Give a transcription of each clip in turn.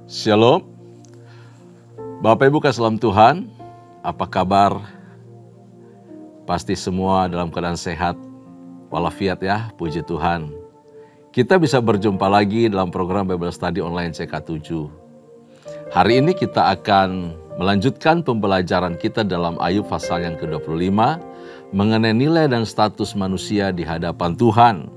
Shalom, Bapak Ibu kasih salam Tuhan, apa kabar? Pasti semua dalam keadaan sehat, walafiat ya, puji Tuhan. Kita bisa berjumpa lagi dalam program Bible Study Online CK7. Hari ini kita akan melanjutkan pembelajaran kita dalam Ayub pasal yang ke-25 mengenai nilai dan status manusia di hadapan Tuhan.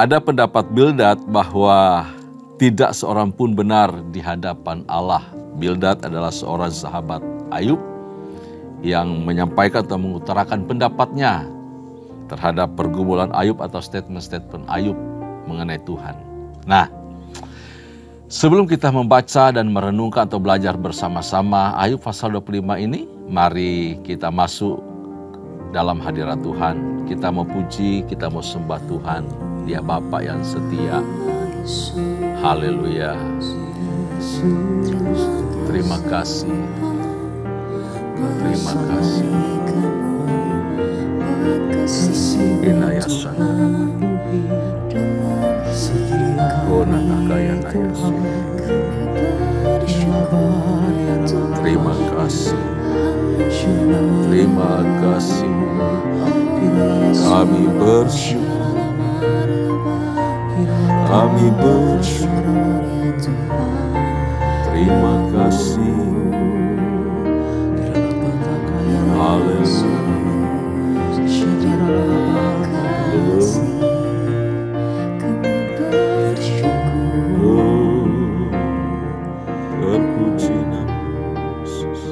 Ada pendapat Bildad bahwa tidak seorang pun benar di hadapan Allah. Bildad adalah seorang sahabat Ayub yang menyampaikan atau mengutarakan pendapatnya terhadap pergumulan Ayub atau statement-statement Ayub mengenai Tuhan. Nah, sebelum kita membaca dan merenungkan atau belajar bersama-sama Ayub pasal 25 ini, mari kita masuk dalam hadirat Tuhan. Kita mau puji, kita mau sembah Tuhan. Dia Bapa yang setia. Haleluya. Terima kasih. Terima kasih. Inayasan. Kona nakaya nayasan. Terima kasih. Terima kasih. Kami bersyukur. Kami bersyukur. Terima kasih. Haleluya. Terpuji nama Yesus.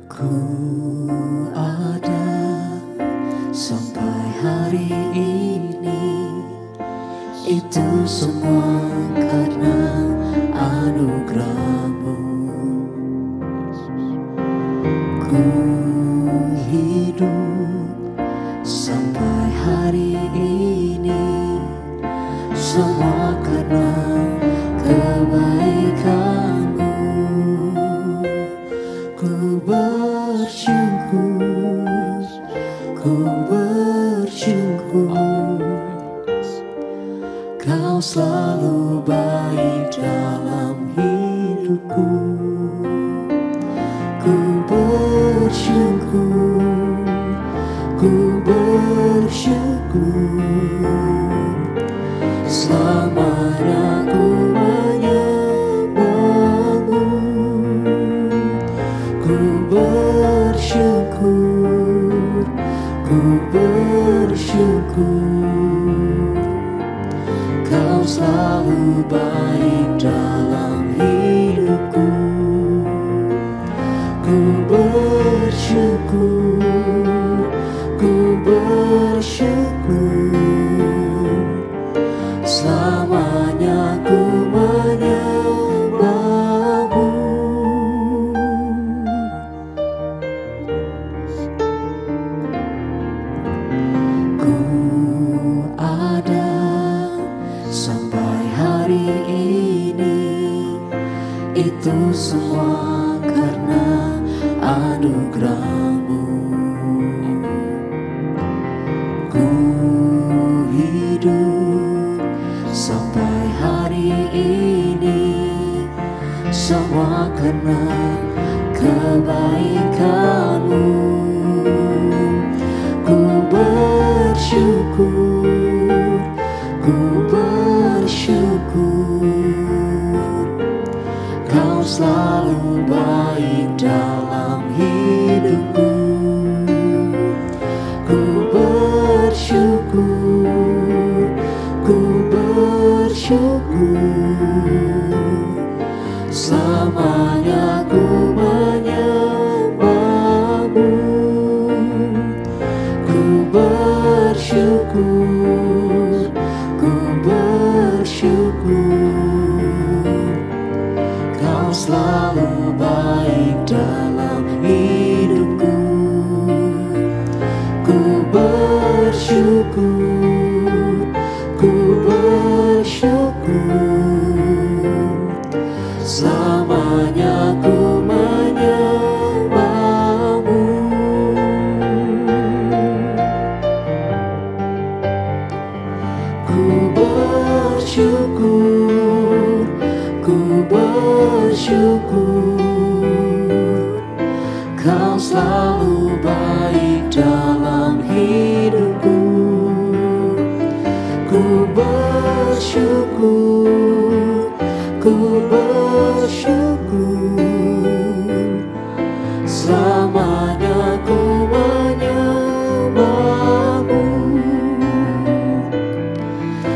Ku ada sampai hari ini, itu semua karena anugerah-Mu. Ku hidup sampai hari ini, semua karena kebaikan-Mu. Ku bersyukur, ku bersyukur, Kau selalu baik dalam hidupku. Ku bersyukur, ku bersyukur, selamanya ku menyembah-Mu. Ku bersyukur, ku bersyukur, Kau selalu baik dalam hidupku. Ku bersyukur, ku bersyukur, selamanya ku menyembah-Mu. Ku ada sampai hari ini, itu semua karena anugerah-Mu. Ku hidup sampai hari ini, semua karena kebaikan-Mu. Ku bersyukur, ku bersyukur, Kau selalu baik dalam hidupku. Ku bersyukur, ku bersyukur, selamanya ku menyembah-Mu. Ku bersyukur, ku bersyukur, Kau selalu baik dalam hidupku. Ku bersyukur, ku bersyukur, selamanya ku menyembah-Mu. Kau selalu baik dalam hidupku. Ku bersyukur, ku bersyukur. Selamanya ku menyembahmu,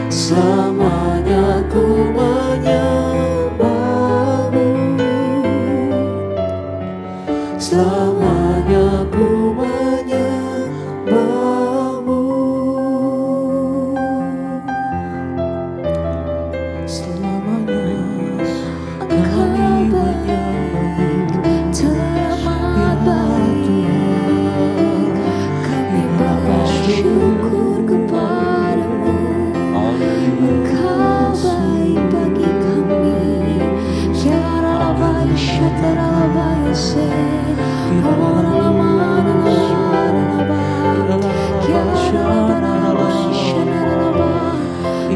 selamanya ku menyembahmu, selamanya ku menyembahmu, selamanya kami menyembahmu. Teramat baik, kami bersyukur kepadamu. Engkau baik bagi kami. Syaralabai, syatarabai, se.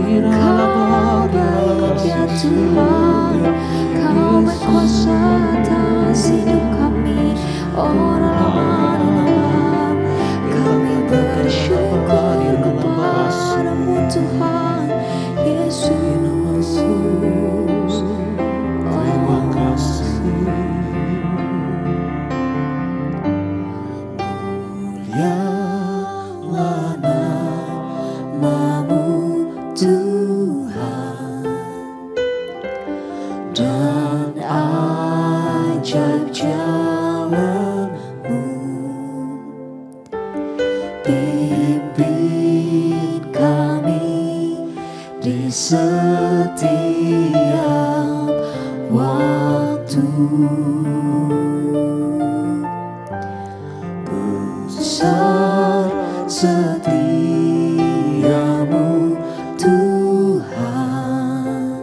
Engkau baik ya Tuhan, Kau berkuasa atas hidup kami. Kami bersyukur kepadamu Tuhan Yesus. Terima kasih. Mulialah namamu Tuhan, dan ajaib jalan-Mu. Pimpin kami di setiap waktu. Besar setiamu Tuhan,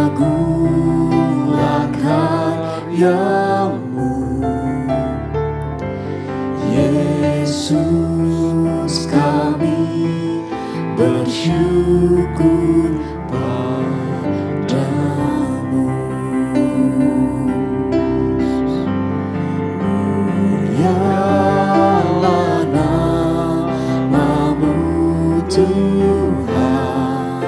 agunglah karya-Mu. Yesus, kami bersyukur padamu. Mulialah namamu Tuhan,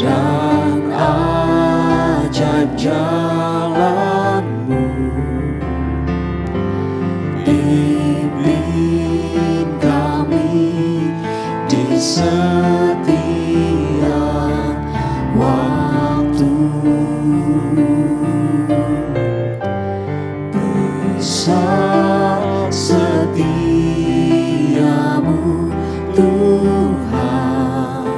dan ajaib jalan-Mu. Pimpin kami di setiap waktu. Besar setiamu Tuhan,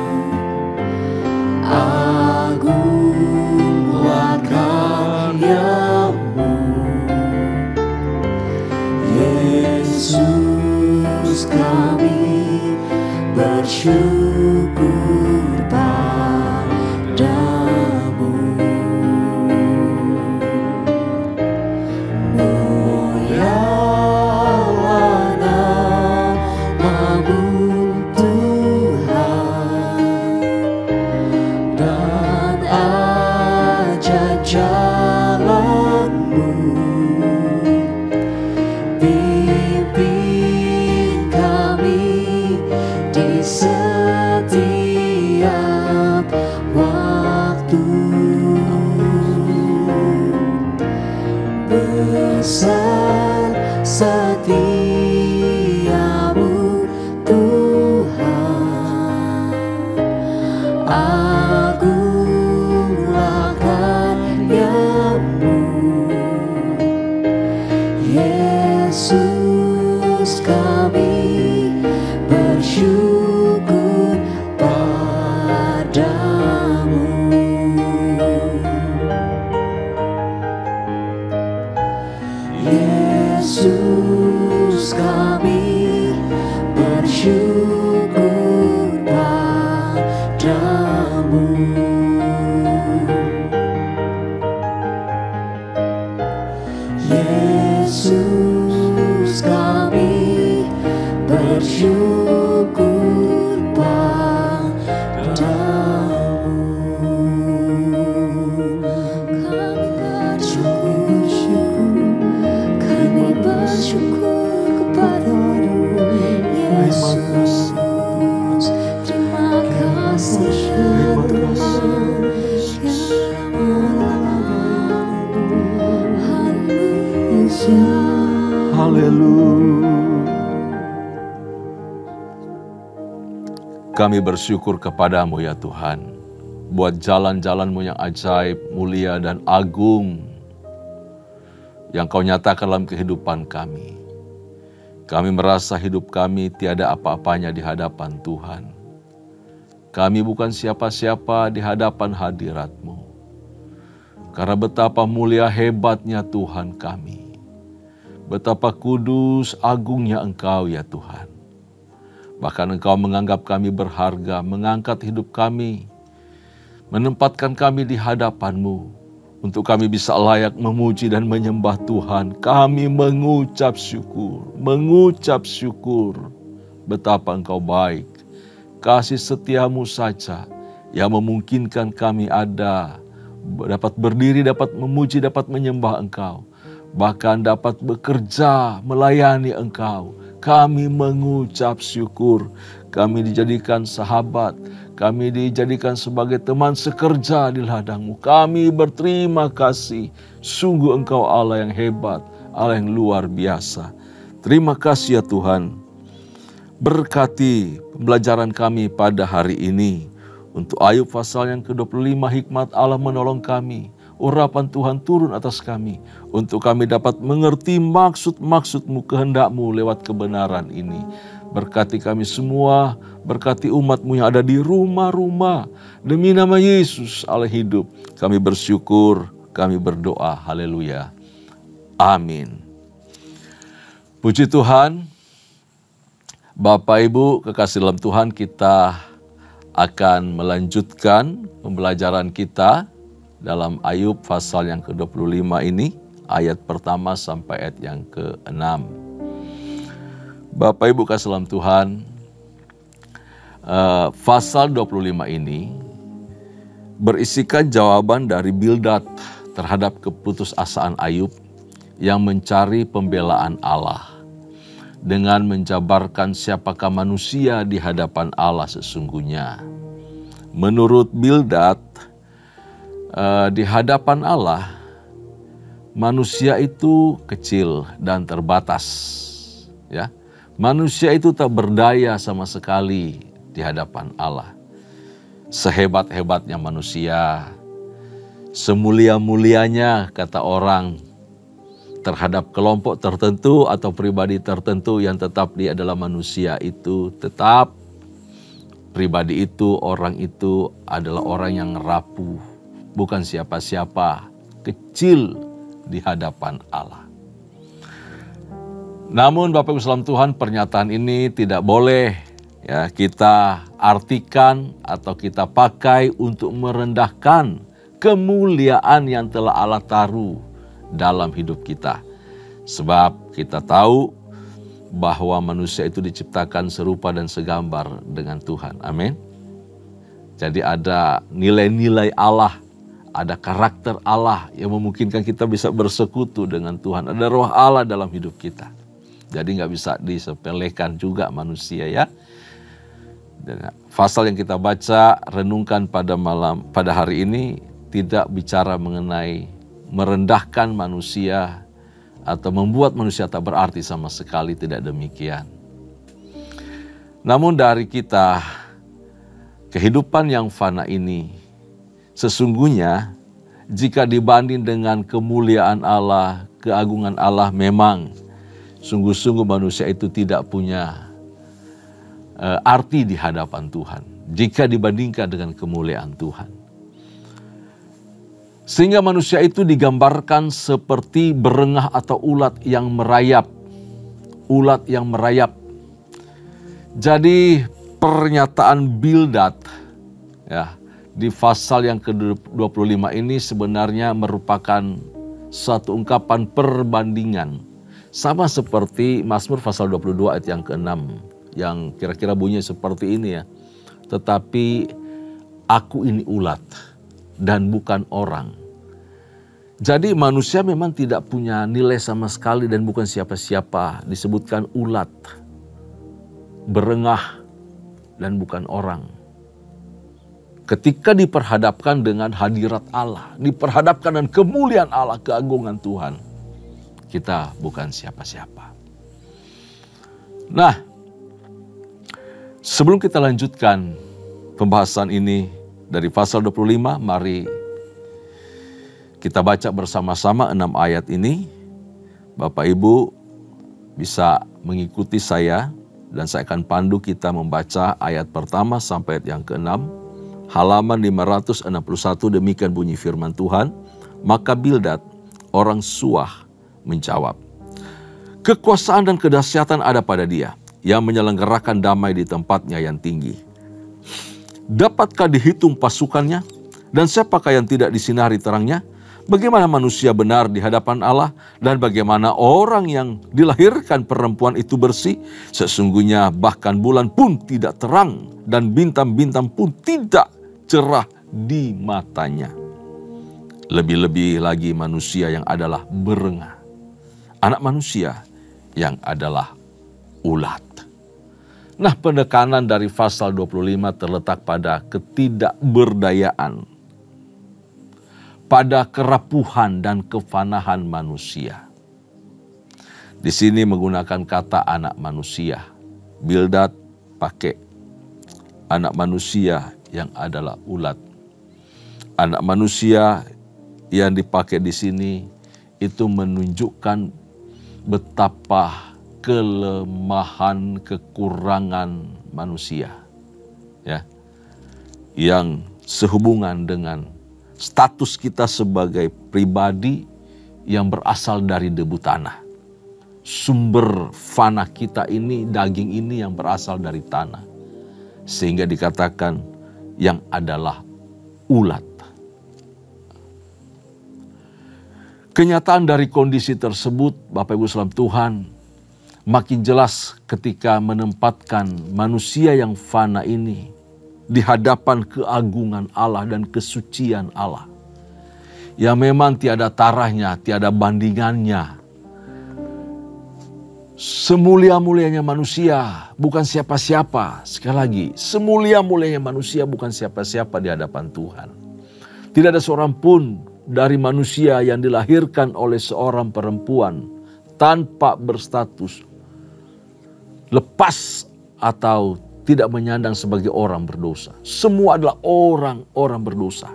agunglah karya-Mu. Yesus, kami bersyukur padamu. Mulialah namamu Tuhan, dan ajaib jalan-Mu. Pimpin kami di setiap waktu. Besar setiamu Tuhan, agunglah karya-Mu. Yesus, kami bersyukur padamu. Yesus, kami bersyukur padamu. Yesus, kami bersyukur Kami bersyukur kepadamu ya Tuhan, buat jalan-jalan-Mu yang ajaib, mulia, dan agung yang Kau nyatakan dalam kehidupan kami. Kami merasa hidup kami tiada apa-apanya di hadapan Tuhan. Kami bukan siapa-siapa di hadapan hadirat-Mu. Karena betapa mulia hebatnya Tuhan kami. Betapa kudus agungnya Engkau ya Tuhan. Bahkan Engkau menganggap kami berharga, mengangkat hidup kami, menempatkan kami di hadapan-Mu, untuk kami bisa layak memuji dan menyembah Tuhan. Kami mengucap syukur, betapa Engkau baik. Kasih setia-Mu saja yang memungkinkan kami ada, dapat berdiri, dapat memuji, dapat menyembah Engkau. Bahkan dapat bekerja, melayani Engkau. Kami mengucap syukur. Kami dijadikan sahabat. Kami dijadikan sebagai teman sekerja di ladang-Mu. Kami berterima kasih. Sungguh Engkau Allah yang hebat, Allah yang luar biasa. Terima kasih ya Tuhan. Berkati pembelajaran kami pada hari ini. Untuk Ayub pasal yang ke-25, hikmat Allah menolong kami. Urapan Tuhan turun atas kami, untuk kami dapat mengerti maksud-maksud-Mu, kehendak-Mu lewat kebenaran ini. Berkati kami semua, berkati umat-Mu yang ada di rumah-rumah. Demi nama Yesus Allah hidup, kami bersyukur, kami berdoa. Haleluya. Amin. Puji Tuhan. Bapak Ibu kekasih dalam Tuhan, kita akan melanjutkan pembelajaran kita dalam Ayub pasal yang ke-25 ini, ayat pertama sampai ayat yang ke-6. Bapak Ibu kasih dalam Tuhan, pasal 25 ini berisikan jawaban dari Bildad terhadap keputusasaan Ayub yang mencari pembelaan Allah dengan menjabarkan siapakah manusia di hadapan Allah sesungguhnya. Menurut Bildad, di hadapan Allah, manusia itu kecil dan terbatas. Ya, manusia itu tak berdaya sama sekali di hadapan Allah. Sehebat-hebatnya manusia, semulia-mulianya kata orang terhadap kelompok tertentu atau pribadi tertentu yang tetap dia adalah manusia itu, tetap pribadi itu, orang itu adalah orang yang rapuh. Bukan siapa-siapa, kecil di hadapan Allah. Namun Bapak Ibu salam Tuhan, pernyataan ini tidak boleh ya kita artikan atau kita pakai untuk merendahkan kemuliaan yang telah Allah taruh dalam hidup kita. Sebab kita tahu bahwa manusia itu diciptakan serupa dan segambar dengan Tuhan. Amin. Jadi ada nilai-nilai Allah, ada karakter Allah yang memungkinkan kita bisa bersekutu dengan Tuhan. Ada roh Allah dalam hidup kita. Jadi nggak bisa disepelekan juga manusia ya. Dan pasal yang kita baca, renungkan pada hari ini tidak bicara mengenai merendahkan manusia atau membuat manusia tak berarti sama sekali, tidak demikian. Namun dari kita, kehidupan yang fana ini, sesungguhnya jika dibanding dengan kemuliaan Allah, keagungan Allah, memang sungguh-sungguh manusia itu tidak punya arti di hadapan Tuhan jika dibandingkan dengan kemuliaan Tuhan. Sehingga manusia itu digambarkan seperti berengah atau ulat yang merayap. Ulat yang merayap. Jadi pernyataan Bildad ya, di pasal yang ke-25 ini sebenarnya merupakan suatu ungkapan perbandingan. Sama seperti Mazmur pasal 22 ayat yang ke-6. Yang kira-kira bunyinya seperti ini ya. Tetapi aku ini ulat dan bukan orang. Jadi manusia memang tidak punya nilai sama sekali dan bukan siapa-siapa. Disebutkan ulat, berengah, dan bukan orang. Ketika diperhadapkan dengan hadirat Allah, diperhadapkan dengan kemuliaan Allah, keagungan Tuhan, kita bukan siapa-siapa. Nah, Sebelum kita lanjutkan pembahasan ini dari pasal 25, mari kita baca bersama-sama 6 ayat ini. Bapak Ibu bisa mengikuti saya dan saya akan pandu kita membaca ayat pertama sampai ayat yang ke-6. Halaman 561, demikian bunyi firman Tuhan. Maka Bildad, orang Suah, menjawab, kekuasaan dan kedahsyatan ada pada dia, yang menyelenggarakan damai di tempatnya yang tinggi. Dapatkah dihitung pasukannya? Dan siapakah yang tidak disinari terangnya? Bagaimana manusia benar di hadapan Allah? Dan bagaimana orang yang dilahirkan perempuan itu bersih? Sesungguhnya bahkan bulan pun tidak terang, dan bintang-bintang pun tidak cerah di matanya. Lebih-lebih lagi manusia yang adalah berengah, anak manusia yang adalah ulat. Nah, penekanan dari pasal 25 terletak pada ketidakberdayaan, pada kerapuhan dan kefanahan manusia. Di sini menggunakan kata anak manusia. Bildad pakai anak manusia yang adalah ulat. Anak manusia yang dipakai di sini itu menunjukkan betapa kelemahan, kekurangan manusia, ya, yang sehubungan dengan status kita sebagai pribadi yang berasal dari debu tanah. Sumber fana kita ini, daging ini yang berasal dari tanah, sehingga dikatakan yang adalah ulat. Kenyataan dari kondisi tersebut, Bapak Ibu saudara Tuhan, makin jelas ketika menempatkan manusia yang fana ini di hadapan keagungan Allah dan kesucian Allah, yang memang tiada tarahnya, tiada bandingannya. Semulia-mulianya manusia bukan siapa-siapa. Sekali lagi, semulia-mulianya manusia bukan siapa-siapa di hadapan Tuhan. Tidak ada seorang pun dari manusia yang dilahirkan oleh seorang perempuan tanpa berstatus lepas atau tidak menyandang sebagai orang berdosa. Semua adalah orang-orang berdosa.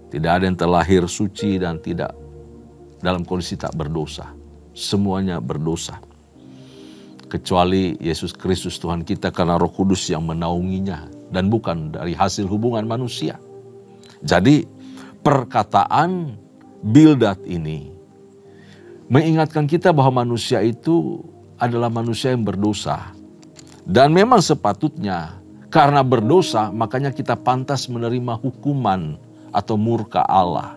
Tidak ada yang terlahir suci dan tidak dalam kondisi tak berdosa. Semuanya berdosa. Kecuali Yesus Kristus Tuhan kita, karena Roh Kudus yang menaunginya dan bukan dari hasil hubungan manusia. Jadi perkataan Bildad ini mengingatkan kita bahwa manusia itu adalah manusia yang berdosa. Dan memang sepatutnya karena berdosa makanya kita pantas menerima hukuman atau murka Allah.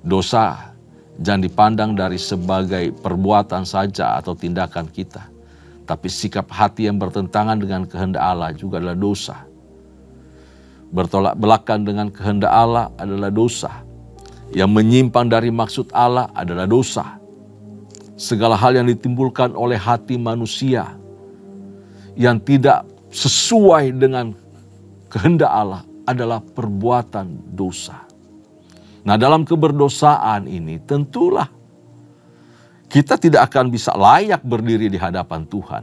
Dosa jangan dipandang dari sebagai perbuatan saja atau tindakan kita. Tapi sikap hati yang bertentangan dengan kehendak Allah juga adalah dosa. Bertolak belakang dengan kehendak Allah adalah dosa. Yang menyimpang dari maksud Allah adalah dosa. Segala hal yang ditimbulkan oleh hati manusia yang tidak sesuai dengan kehendak Allah adalah perbuatan dosa. Nah, dalam keberdosaan ini tentulah kita tidak akan bisa layak berdiri di hadapan Tuhan.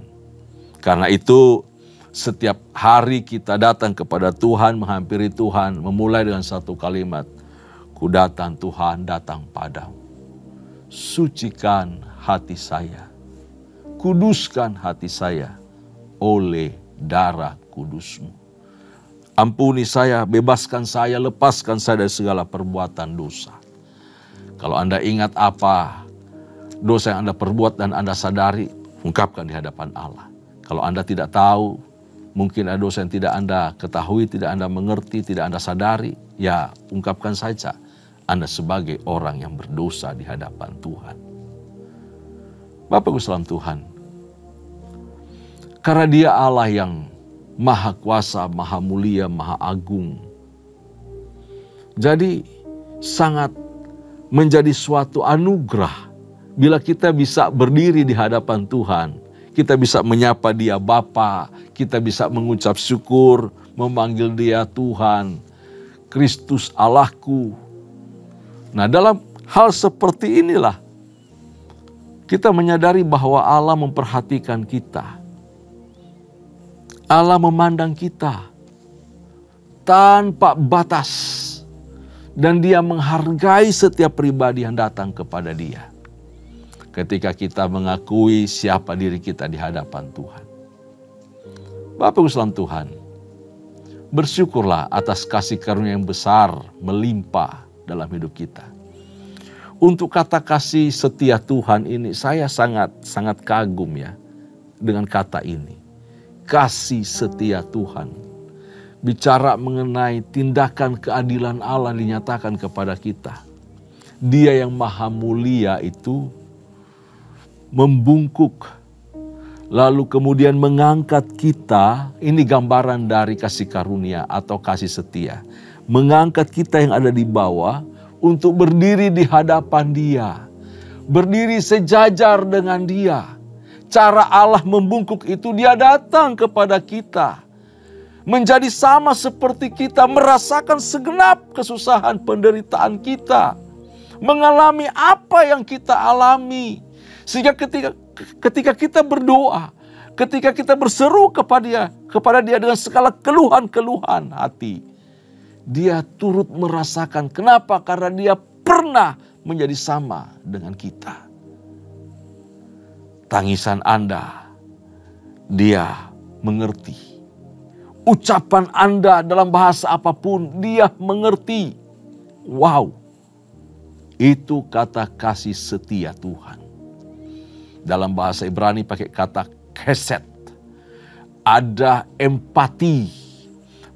Karena itu setiap hari kita datang kepada Tuhan, menghampiri Tuhan, memulai dengan satu kalimat, ku datang Tuhan, datang padamu. Sucikan hati saya, kuduskan hati saya oleh darah kudus-Mu. Ampuni saya, bebaskan saya, lepaskan saya dari segala perbuatan dosa. Kalau Anda ingat apa dosa yang Anda perbuat dan Anda sadari, ungkapkan di hadapan Allah. Kalau Anda tidak tahu, mungkin ada dosa yang tidak Anda ketahui, tidak Anda mengerti, tidak Anda sadari, ya ungkapkan saja. Anda sebagai orang yang berdosa di hadapan Tuhan. Bapak-Ibu salam Tuhan, karena Dia Allah yang Maha Kuasa, Maha Mulia, Maha Agung. Jadi sangat menjadi suatu anugerah bila kita bisa berdiri di hadapan Tuhan. Kita bisa menyapa Dia Bapa, kita bisa mengucap syukur, memanggil Dia Tuhan, Kristus Allahku. Nah, dalam hal seperti inilah kita menyadari bahwa Allah memperhatikan kita. Allah memandang kita tanpa batas. Dan dia menghargai setiap pribadi yang datang kepada dia. Ketika kita mengakui siapa diri kita di hadapan Tuhan. Bapak Ibu saudara Tuhan, bersyukurlah atas kasih karunia yang besar melimpah dalam hidup kita. Untuk kata kasih setia Tuhan ini saya sangat kagum ya dengan kata ini. Kasih setia Tuhan. Bicara mengenai tindakan keadilan Allah dinyatakan kepada kita. Dia yang maha mulia itu membungkuk. Lalu kemudian mengangkat kita, ini gambaran dari kasih karunia atau kasih setia. Mengangkat kita yang ada di bawah untuk berdiri di hadapan Dia. Berdiri sejajar dengan Dia. Cara Allah membungkuk itu Dia datang kepada kita. Menjadi sama seperti kita, merasakan segenap kesusahan penderitaan kita. Mengalami apa yang kita alami. Sehingga ketika kita berdoa, ketika kita berseru kepada Dia dengan segala keluhan-keluhan hati. Dia turut merasakan. Kenapa? Karena Dia pernah menjadi sama dengan kita. Tangisan Anda, Dia mengerti. Ucapan Anda dalam bahasa apapun, Dia mengerti. Wow, itu kata kasih setia Tuhan. Dalam bahasa Ibrani pakai kata keset. Ada empati.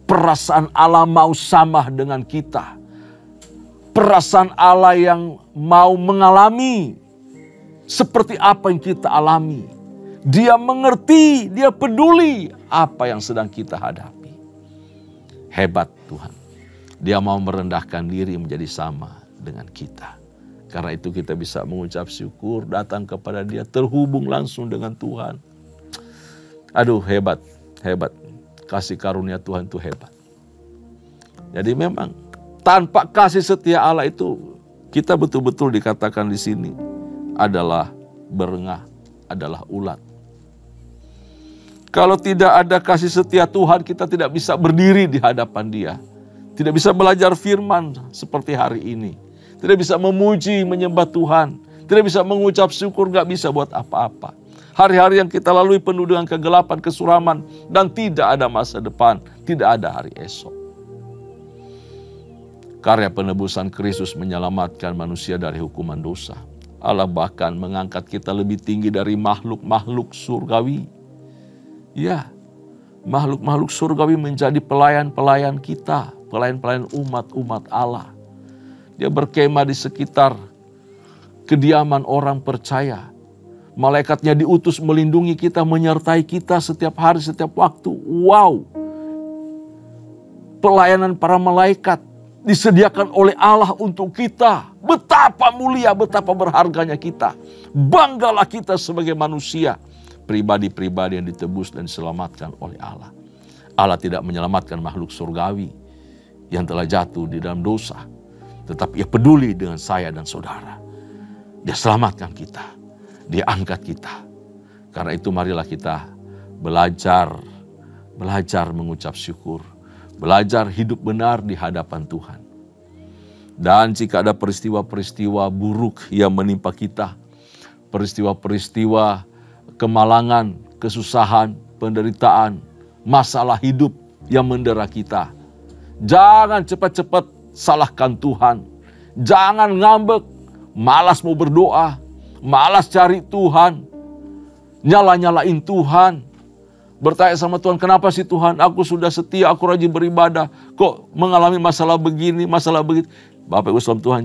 Perasaan Allah mau sama dengan kita. Perasaan Allah yang mau mengalami seperti apa yang kita alami. Dia mengerti, Dia peduli apa yang sedang kita hadapi. Hebat Tuhan. Dia mau merendahkan diri menjadi sama dengan kita. Karena itu kita bisa mengucap syukur, datang kepada Dia, terhubung langsung dengan Tuhan. Aduh, hebat. Kasih karunia Tuhan itu hebat. Jadi memang tanpa kasih setia Allah itu, kita betul-betul dikatakan di sini adalah berengah, adalah ulat. Kalau tidak ada kasih setia Tuhan, kita tidak bisa berdiri di hadapan Dia. Tidak bisa belajar firman seperti hari ini. Tidak bisa memuji, menyembah Tuhan. Tidak bisa mengucap syukur, gak bisa buat apa-apa. Hari-hari yang kita lalui penuh dengan kegelapan, kesuraman, dan tidak ada masa depan, tidak ada hari esok. Karya penebusan Kristus menyelamatkan manusia dari hukuman dosa. Allah bahkan mengangkat kita lebih tinggi dari makhluk-makhluk surgawi. Ya, makhluk-makhluk surgawi menjadi pelayan-pelayan kita, pelayan-pelayan umat-umat Allah. Dia berkemah di sekitar kediaman orang percaya. Malaikatnya diutus melindungi kita, menyertai kita setiap hari, setiap waktu. Wow! Pelayanan para malaikat disediakan oleh Allah untuk kita. Betapa mulia, betapa berharganya kita. Banggalah kita sebagai manusia. Pribadi-pribadi yang ditebus dan diselamatkan oleh Allah. Allah tidak menyelamatkan makhluk surgawi yang telah jatuh di dalam dosa. Tetapi Ia peduli dengan saya dan saudara. Dia selamatkan kita. Dia angkat kita. Karena itu marilah kita belajar mengucap syukur. Belajar hidup benar di hadapan Tuhan. Dan jika ada peristiwa-peristiwa buruk yang menimpa kita. Peristiwa-peristiwa kemalangan, kesusahan, penderitaan, masalah hidup yang mendera kita. Jangan cepat-cepat salahkan Tuhan. Jangan ngambek, malas mau berdoa, malas cari Tuhan, nyala-nyalain Tuhan. Bertanya sama Tuhan, kenapa sih Tuhan? Aku sudah setia, aku rajin beribadah. Kok mengalami masalah begini, masalah begitu? Bapak Ibu saudara Tuhan,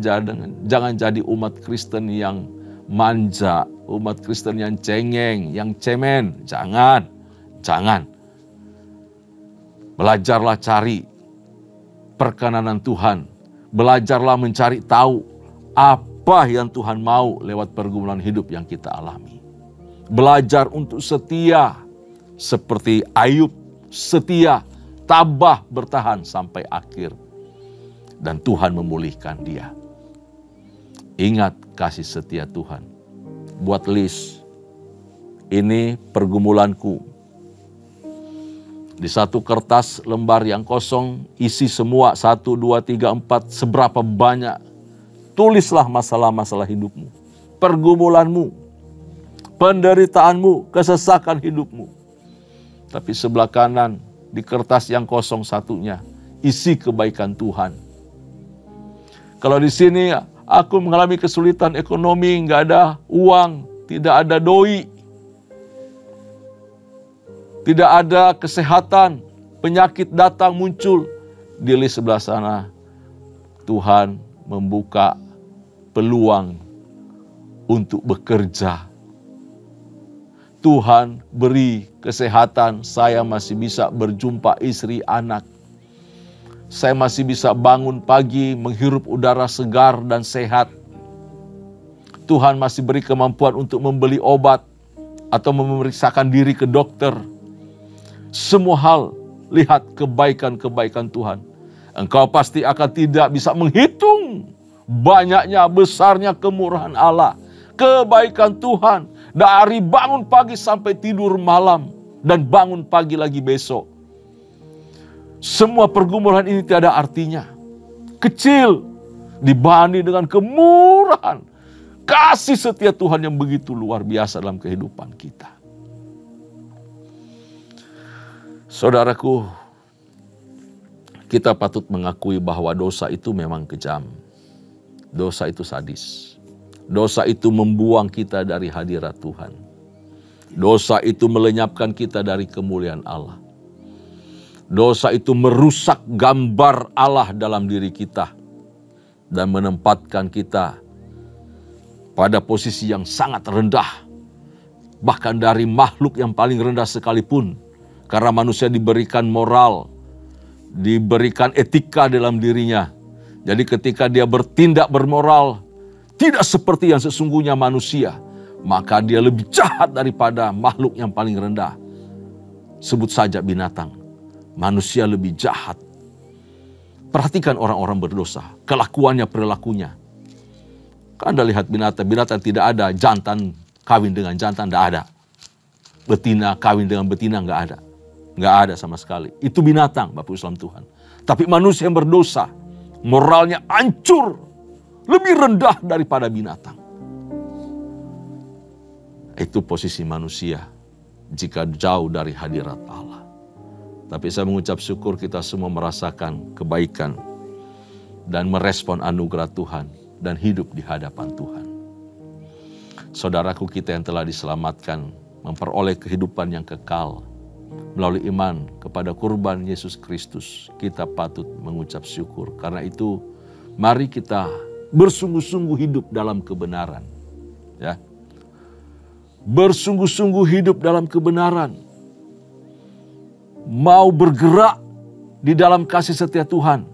jangan jadi umat Kristen yang manja, umat Kristen yang cengeng, yang cemen. Jangan. Belajarlah cari perkenanan Tuhan. Belajarlah mencari tahu apa yang Tuhan mau lewat pergumulan hidup yang kita alami. Belajar untuk setia seperti Ayub, setia, tabah bertahan sampai akhir. Dan Tuhan memulihkan dia. Ingat kasih setia Tuhan. Buat list. Ini pergumulanku. Di satu kertas lembar yang kosong, isi semua 1, 2, 3, 4, seberapa banyak. Tulislah masalah-masalah hidupmu, pergumulanmu, penderitaanmu, kesesakan hidupmu. Tapi sebelah kanan, di kertas yang kosong satunya, isi kebaikan Tuhan. Kalau di sini aku mengalami kesulitan ekonomi, nggak ada uang, tidak ada doi, tidak ada kesehatan, penyakit datang muncul. Di list sebelah sana, Tuhan membuka peluang untuk bekerja. Tuhan beri kesehatan, saya masih bisa berjumpa istri anak. Saya masih bisa bangun pagi, menghirup udara segar dan sehat. Tuhan masih beri kemampuan untuk membeli obat atau memeriksakan diri ke dokter. Semua hal, lihat kebaikan-kebaikan Tuhan. Engkau pasti akan tidak bisa menghitung banyaknya, besarnya kemurahan Allah. Kebaikan Tuhan dari bangun pagi sampai tidur malam dan bangun pagi lagi besok. Semua pergumulan ini tiada artinya. Kecil dibanding dengan kemurahan, kasih setia Tuhan yang begitu luar biasa dalam kehidupan kita. Saudaraku, kita patut mengakui bahwa dosa itu memang kejam. Dosa itu sadis. Dosa itu membuang kita dari hadirat Tuhan. Dosa itu melenyapkan kita dari kemuliaan Allah. Dosa itu merusak gambar Allah dalam diri kita dan menempatkan kita pada posisi yang sangat rendah. Bahkan dari makhluk yang paling rendah sekalipun. Karena manusia diberikan moral, diberikan etika dalam dirinya. Jadi ketika dia bertindak bermoral, tidak seperti yang sesungguhnya manusia, maka dia lebih jahat daripada makhluk yang paling rendah. Sebut saja binatang, manusia lebih jahat. Perhatikan orang-orang berdosa, kelakuannya, perilakunya. Anda lihat binatang, binatang tidak ada jantan kawin dengan jantan, tidak ada. Betina kawin dengan betina, nggak ada. Nggak ada sama sekali. Itu binatang, Bapak Islam Tuhan. Tapi manusia yang berdosa, moralnya hancur, lebih rendah daripada binatang. Itu posisi manusia jika jauh dari hadirat Allah. Tapi saya mengucap syukur kita semua merasakan kebaikan dan merespon anugerah Tuhan dan hidup di hadapan Tuhan. Saudaraku kita yang telah diselamatkan, memperoleh kehidupan yang kekal, melalui iman kepada kurban Yesus Kristus, kita patut mengucap syukur. Karena itu, mari kita bersungguh-sungguh hidup dalam kebenaran. Ya, bersungguh-sungguh hidup dalam kebenaran. Mau bergerak di dalam kasih setia Tuhan.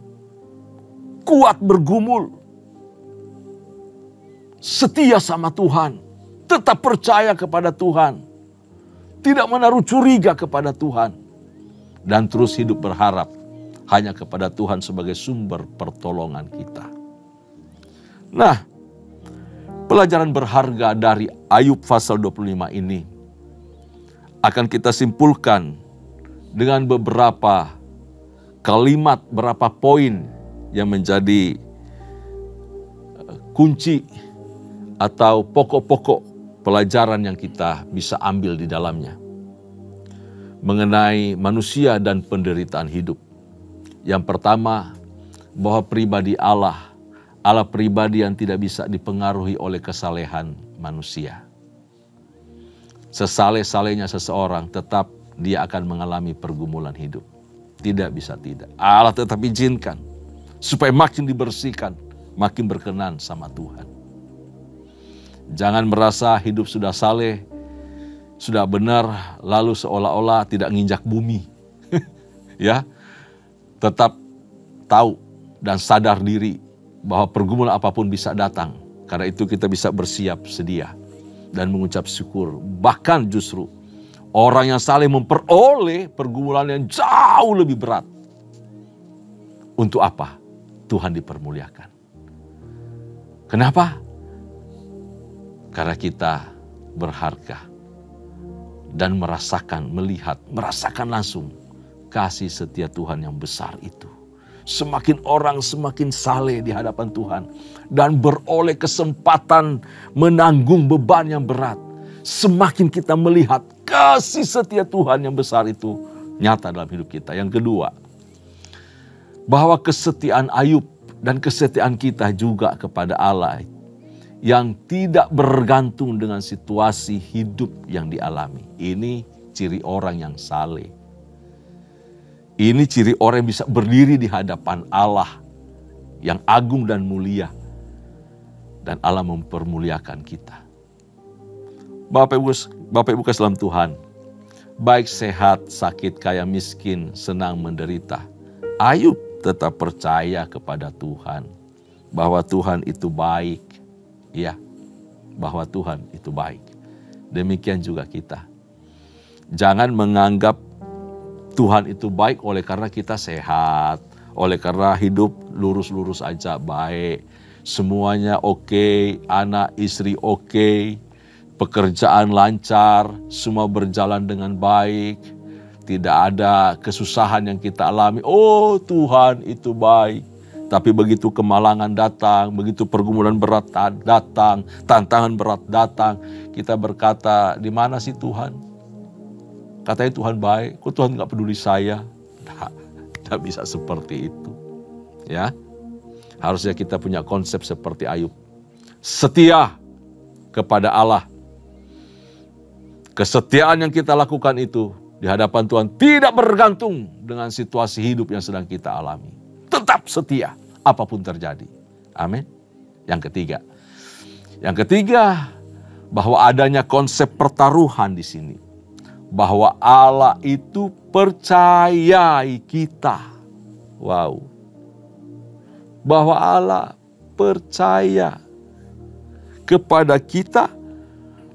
Kuat bergumul. Setia sama Tuhan. Tetap percaya kepada Tuhan. Tidak menaruh curiga kepada Tuhan. Dan terus hidup berharap hanya kepada Tuhan sebagai sumber pertolongan kita. Nah, pelajaran berharga dari Ayub pasal 25 ini akan kita simpulkan dengan beberapa kalimat, beberapa poin yang menjadi kunci atau pokok-pokok pelajaran yang kita bisa ambil di dalamnya mengenai manusia dan penderitaan hidup. Yang pertama, bahwa pribadi Allah pribadi yang tidak bisa dipengaruhi oleh kesalehan manusia. Sesaleh-salehnya seseorang, tetap dia akan mengalami pergumulan hidup. Tidak bisa tidak. Allah tetap izinkan supaya makin dibersihkan, makin berkenan sama Tuhan. Jangan merasa hidup sudah saleh, sudah benar, lalu seolah-olah tidak nginjak bumi. Ya, tetap tahu dan sadar diri bahwa pergumulan apapun bisa datang. Karena itu kita bisa bersiap sedia dan mengucap syukur. Bahkan justru orang yang saleh memperoleh pergumulan yang jauh lebih berat. Untuk apa? Tuhan dipermuliakan. Kenapa? Karena kita berharga dan merasakan langsung kasih setia Tuhan yang besar itu. Semakin orang semakin saleh di hadapan Tuhan dan beroleh kesempatan menanggung beban yang berat. Semakin kita melihat kasih setia Tuhan yang besar itu nyata dalam hidup kita. Yang kedua, bahwa kesetiaan Ayub dan kesetiaan kita juga kepada Allah yang tidak bergantung dengan situasi hidup yang dialami. Ini ciri orang yang saleh. Ini ciri orang yang bisa berdiri di hadapan Allah yang agung dan mulia. Dan Allah mempermuliakan kita. Bapak Ibu kasih dalam Tuhan, baik sehat, sakit, kaya, miskin, senang, menderita, Ayub tetap percaya kepada Tuhan. Bahwa Tuhan itu baik. Ya, bahwa Tuhan itu baik. Demikian juga kita. Jangan menganggap Tuhan itu baik oleh karena kita sehat, oleh karena hidup lurus-lurus aja baik. Semuanya oke, anak istri oke, pekerjaan lancar, semua berjalan dengan baik. Tidak ada kesusahan yang kita alami. Oh, Tuhan itu baik. Tapi begitu kemalangan datang, begitu pergumulan berat datang, tantangan berat datang, kita berkata, di mana sih Tuhan? Katanya Tuhan baik, kok Tuhan gak peduli saya? Nah, tidak bisa seperti itu. Ya, harusnya kita punya konsep seperti Ayub. Setia kepada Allah. Kesetiaan yang kita lakukan itu di hadapan Tuhan tidak bergantung dengan situasi hidup yang sedang kita alami. Tetap setia apapun terjadi. Amin. Yang ketiga, bahwa adanya konsep pertaruhan di sini. Bahwa Allah itu percayai kita. Wow. Bahwa Allah percaya kepada kita.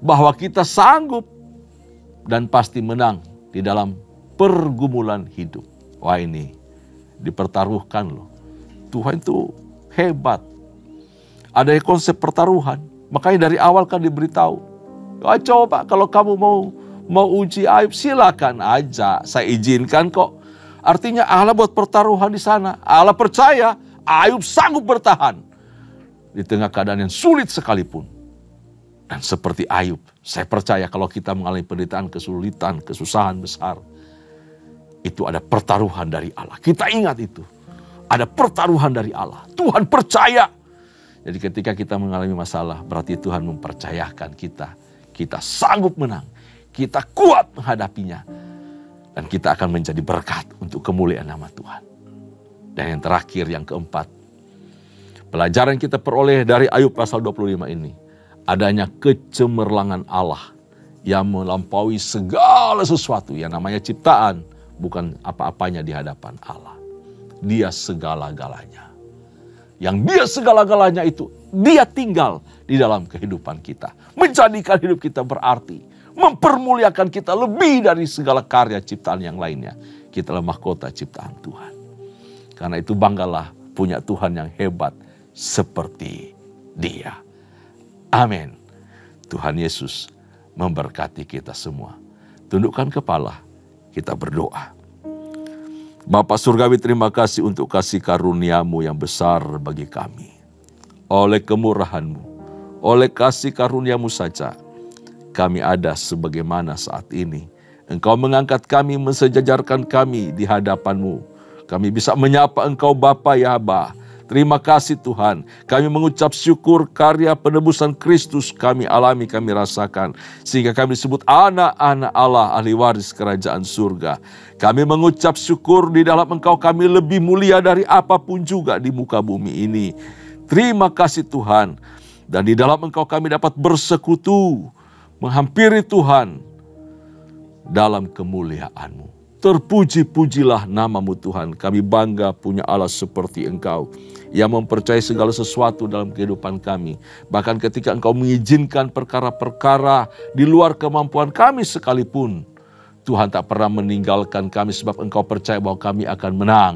Bahwa kita sanggup dan pasti menang di dalam pergumulan hidup. Wah, ini dipertaruhkan loh. Tuhan itu hebat. Ada konsep pertaruhan. Makanya dari awal kan diberitahu. Oh, coba kalau kamu mau uji Ayub, silakan aja, saya izinkan kok. Artinya Allah buat pertaruhan di sana. Allah percaya Ayub sanggup bertahan di tengah keadaan yang sulit sekalipun. Dan seperti Ayub, saya percaya kalau kita mengalami penderitaan, kesulitan, kesusahan besar, itu ada pertaruhan dari Allah. Kita ingat itu. Ada pertaruhan dari Allah. Tuhan percaya. Jadi ketika kita mengalami masalah, berarti Tuhan mempercayakan kita. Kita sanggup menang. Kita kuat menghadapinya. Dan kita akan menjadi berkat untuk kemuliaan nama Tuhan. Dan yang terakhir, yang keempat. Pelajaran kita peroleh dari Ayub pasal 25 ini. Adanya kecemerlangan Allah yang melampaui segala sesuatu. Yang namanya ciptaan. Bukan apa-apanya di hadapan Allah. Dia segala-galanya. Yang dia segala-galanya itu, dia tinggal di dalam kehidupan kita. Menjadikan hidup kita berarti. Mempermuliakan kita lebih dari segala karya ciptaan yang lainnya. Kita adalah mahkota ciptaan Tuhan. Karena itu banggalah punya Tuhan yang hebat seperti Dia. Amin. Tuhan Yesus memberkati kita semua. Tundukkan kepala, kita berdoa. Bapa Surgawi, terima kasih untuk kasih karunia-Mu yang besar bagi kami. Oleh kemurahan-Mu, oleh kasih karunia-Mu saja, kami ada sebagaimana saat ini. Engkau mengangkat kami, mensejajarkan kami di hadapan-Mu. Kami bisa menyapa Engkau Bapa ya Aba. Terima kasih Tuhan. Kami mengucap syukur karya penebusan Kristus kami alami, kami rasakan. Sehingga kami disebut anak-anak Allah, ahli waris kerajaan surga. Kami mengucap syukur di dalam Engkau kami lebih mulia dari apapun juga di muka bumi ini. Terima kasih Tuhan. Dan di dalam Engkau kami dapat bersekutu, menghampiri Tuhan dalam kemuliaan-Mu. Terpuji-pujilah nama-Mu Tuhan. Kami bangga punya Allah seperti Engkau yang mempercayai segala sesuatu dalam kehidupan kami. Bahkan ketika Engkau mengizinkan perkara-perkara di luar kemampuan kami sekalipun, Tuhan tak pernah meninggalkan kami sebab Engkau percaya bahwa kami akan menang.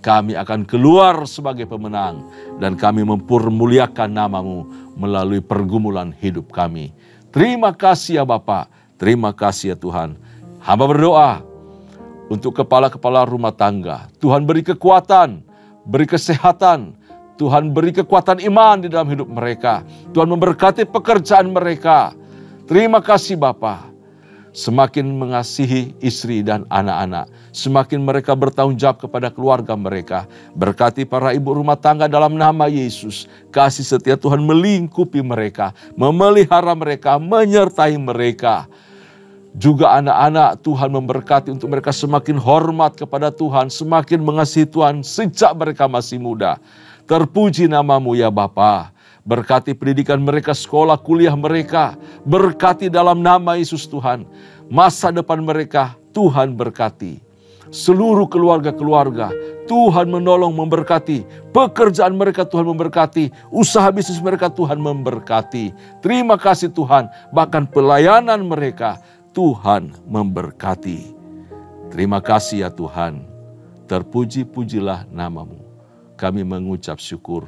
Kami akan keluar sebagai pemenang dan kami mempermuliakan nama-Mu melalui pergumulan hidup kami. Terima kasih ya Bapa, terima kasih ya Tuhan. Hamba berdoa, untuk kepala-kepala rumah tangga. Tuhan beri kekuatan, beri kesehatan. Tuhan beri kekuatan iman di dalam hidup mereka. Tuhan memberkati pekerjaan mereka. Terima kasih Bapa. Semakin mengasihi istri dan anak-anak, semakin mereka bertanggung jawab kepada keluarga mereka. Berkati para ibu rumah tangga dalam nama Yesus. Kasih setia Tuhan melingkupi mereka, memelihara mereka, menyertai mereka. Juga anak-anak Tuhan memberkati untuk mereka semakin hormat kepada Tuhan, semakin mengasihi Tuhan sejak mereka masih muda. Terpuji namamu ya Bapa. Berkati pendidikan mereka, sekolah, kuliah mereka. Berkati dalam nama Yesus Tuhan. Masa depan mereka Tuhan berkati. Seluruh keluarga-keluarga Tuhan menolong, memberkati. Pekerjaan mereka Tuhan memberkati. Usaha bisnis mereka Tuhan memberkati. Terima kasih Tuhan. Bahkan pelayanan mereka Tuhan memberkati. Terima kasih ya Tuhan. Terpuji-pujilah namamu. Kami mengucap syukur.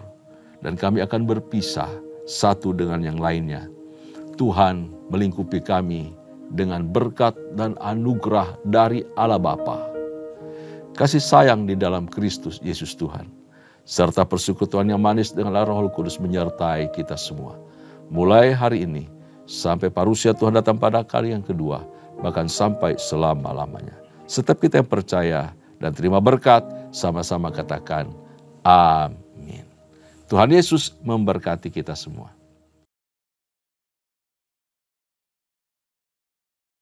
Dan kami akan berpisah satu dengan yang lainnya. Tuhan melingkupi kami dengan berkat dan anugerah dari Allah Bapa. Kasih sayang di dalam Kristus Yesus Tuhan. Serta persekutuan yang manis dengan Roh Kudus menyertai kita semua. Mulai hari ini sampai parusia Tuhan datang pada kali yang kedua. Bahkan sampai selama-lamanya. Setiap kita yang percaya dan terima berkat, sama-sama katakan amin. Tuhan Yesus memberkati kita semua.